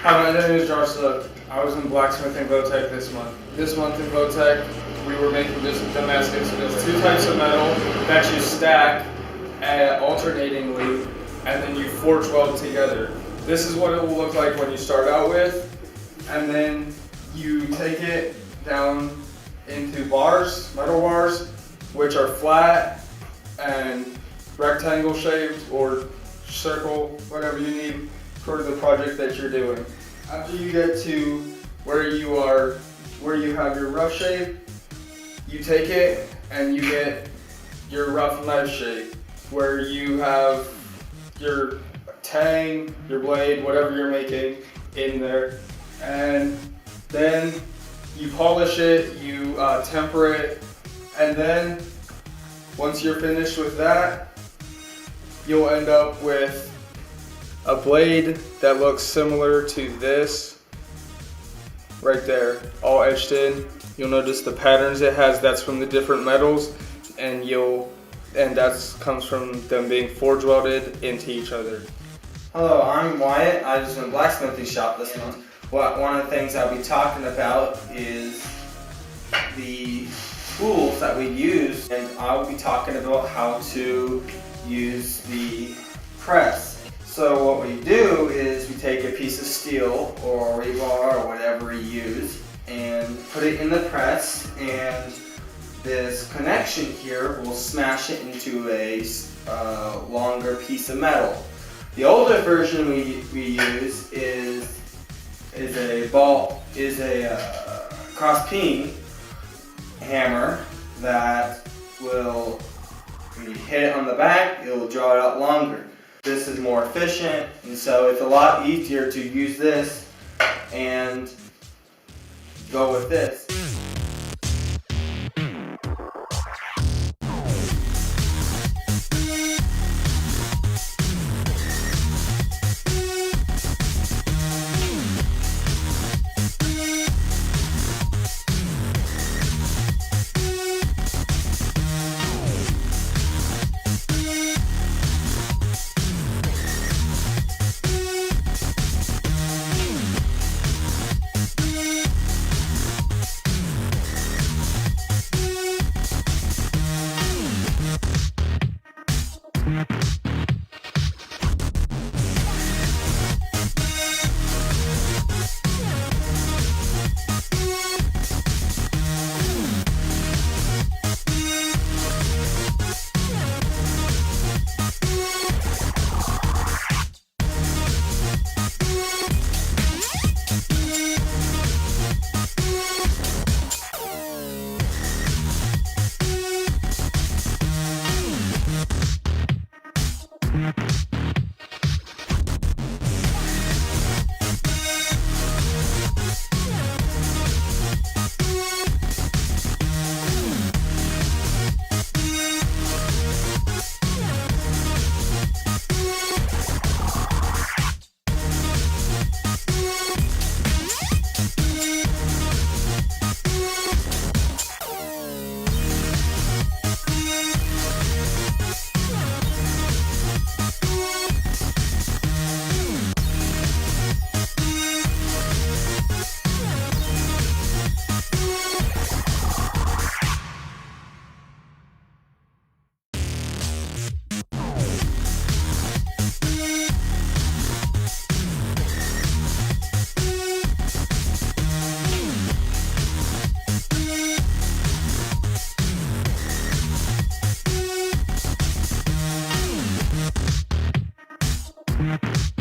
Hi, my name is Josh Look. I was in blacksmithing Votech this month. This month in Votech, we were making this Damascus. There's two types of metal that you stack alternatingly, and then you forge weld together. This is what it will look like when you start out with, and then you take it down into bars, metal bars, which are flat and rectangle shaped or circle, whatever you need for the project that you're doing. After you get to where you have your rough shape, you take it and you get your rough knife shape, where you have your tang, your blade, whatever you're making in there, and then you polish it, you temper it, and then once you're finished with that, you'll end up with a blade that looks similar to this right there, all etched in. You'll notice the patterns it has, that's from the different metals, and that comes from them being forge welded into each other. Hello, I'm Wyatt. I was in a blacksmithing shop this month. One of the things I'll be talking about is the tools that we use, and I'll be talking about how to use the press. So what we do is we take a piece of steel or rebar or whatever we use and put it in the press, and this connection here will smash it into a longer piece of metal. The older version we use is a cross peen hammer that will, when you hit it on the back, it will draw it out longer. This is more efficient, and so it's a lot easier to use this and go with this. Yeah.